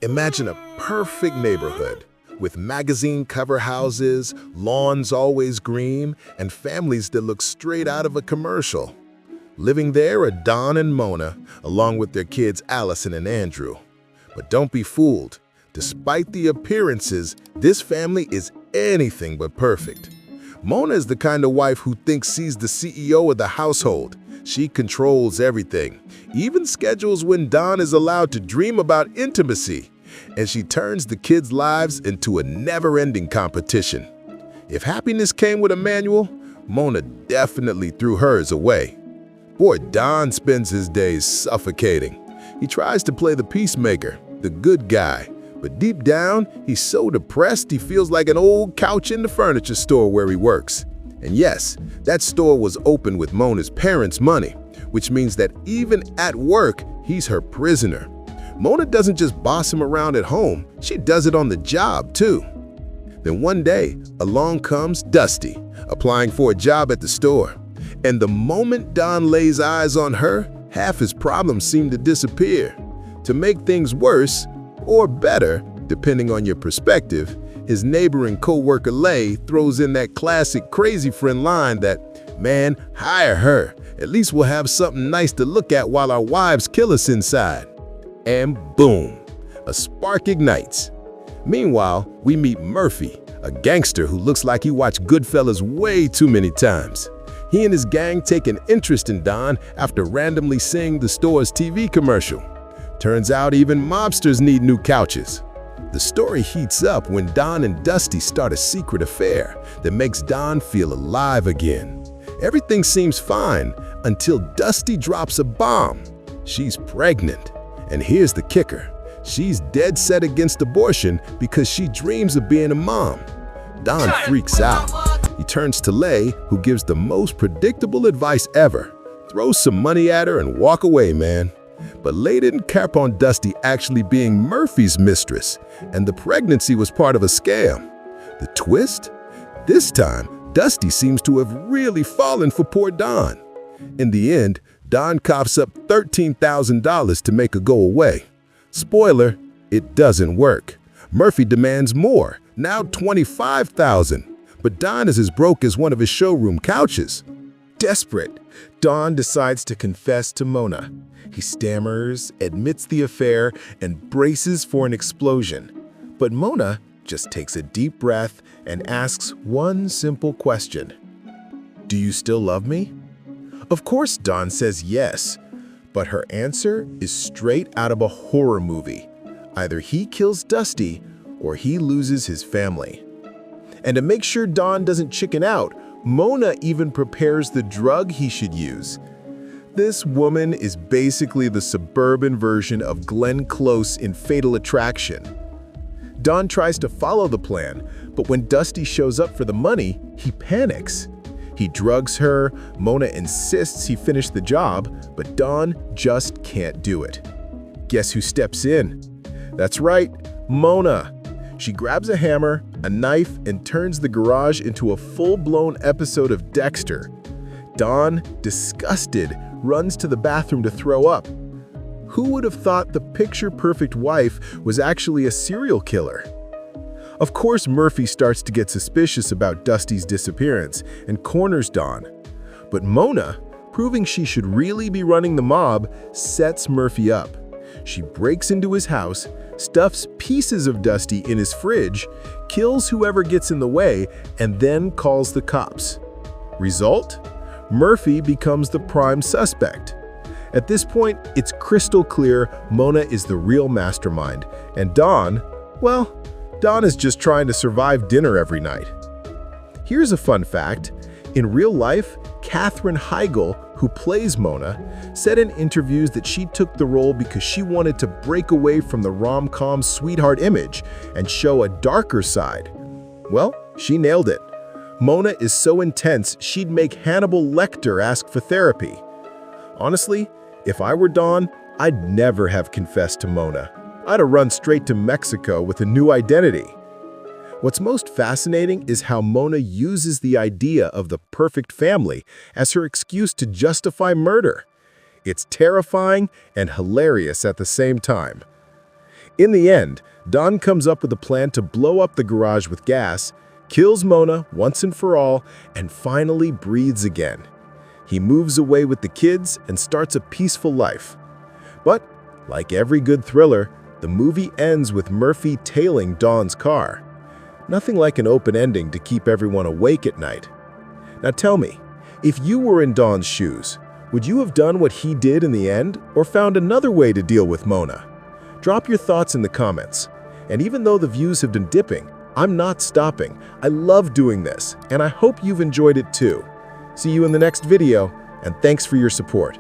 Imagine a perfect neighborhood with magazine cover houses, lawns always green, and families that look straight out of a commercial. Living there are Don and Mona, along with their kids Allison and Andrew. But don't be fooled. Despite the appearances, this family is anything but perfect. Mona is the kind of wife who thinks she's the CEO of the household. She controls everything, even schedules when Don is allowed to dream about intimacy. And she turns the kids' lives into a never-ending competition. If happiness came with a manual, Mona definitely threw hers away. Boy, Don spends his days suffocating. He tries to play the peacemaker, the good guy, but deep down, he's so depressed he feels like an old couch in the furniture store where he works. And yes, that store was open with Mona's parents' money, which means that even at work, he's her prisoner. Mona doesn't just boss him around at home, she does it on the job too. Then one day, along comes Dusty, applying for a job at the store. And the moment Don lays eyes on her, half his problems seem to disappear. To make things worse, or better, depending on your perspective, his neighboring co-worker Lay throws in that classic crazy friend line that, "Man, hire her. At least we'll have something nice to look at while our wives kill us inside." And boom, a spark ignites. Meanwhile, we meet Murphy, a gangster who looks like he watched Goodfellas way too many times. He and his gang take an interest in Don after randomly seeing the store's TV commercial. Turns out even mobsters need new couches. The story heats up when Don and Dusty start a secret affair that makes Don feel alive again. Everything seems fine until Dusty drops a bomb. She's pregnant. And here's the kicker. She's dead set against abortion because she dreams of being a mom. Don freaks out. He turns to Lay, who gives the most predictable advice ever. Throw some money at her and walk away, man. But Lay didn't cap on Dusty actually being Murphy's mistress, and the pregnancy was part of a scam. The twist? This time, Dusty seems to have really fallen for poor Don. In the end, Don coughs up $13,000 to make her go away. Spoiler, it doesn't work. Murphy demands more, now $25,000, but Don is as broke as one of his showroom couches. Desperate, Don decides to confess to Mona. He stammers, admits the affair, and braces for an explosion. But Mona just takes a deep breath and asks one simple question. "Do you still love me?" Of course, Don says yes, but her answer is straight out of a horror movie. Either he kills Dusty or he loses his family. And to make sure Don doesn't chicken out, Mona even prepares the drug he should use. This woman is basically the suburban version of Glenn Close in Fatal Attraction. Don tries to follow the plan, but when Dusty shows up for the money, he panics. He drugs her, Mona insists he finish the job, but Don just can't do it. Guess who steps in? That's right, Mona. She grabs a hammer, a knife, and turns the garage into a full-blown episode of Dexter. Don, disgusted, runs to the bathroom to throw up. Who would have thought the picture-perfect wife was actually a serial killer? Of course, Murphy starts to get suspicious about Dusty's disappearance and corners Don. But Mona, proving she should really be running the mob, sets Murphy up. She breaks into his house, stuffs pieces of Dusty in his fridge, kills whoever gets in the way, and then calls the cops. Result? Murphy becomes the prime suspect. At this point, it's crystal clear Mona is the real mastermind, and Don, well, Don is just trying to survive dinner every night. Here's a fun fact. In real life, Katherine Heigl, who plays Mona, said in interviews that she took the role because she wanted to break away from the rom-com sweetheart image and show a darker side. Well, she nailed it. Mona is so intense, she'd make Hannibal Lecter ask for therapy. Honestly, if I were Don, I'd never have confessed to Mona. I'd have run straight to Mexico with a new identity. What's most fascinating is how Mona uses the idea of the perfect family as her excuse to justify murder. It's terrifying and hilarious at the same time. In the end, Don comes up with a plan to blow up the garage with gas, kills Mona once and for all, and finally breathes again. He moves away with the kids and starts a peaceful life. But, like every good thriller, the movie ends with Murphy tailing Don's car. Nothing like an open ending to keep everyone awake at night. Now tell me, if you were in Don's shoes, would you have done what he did in the end, or found another way to deal with Mona? Drop your thoughts in the comments. And even though the views have been dipping, I'm not stopping. I love doing this, and I hope you've enjoyed it too. See you in the next video, and thanks for your support.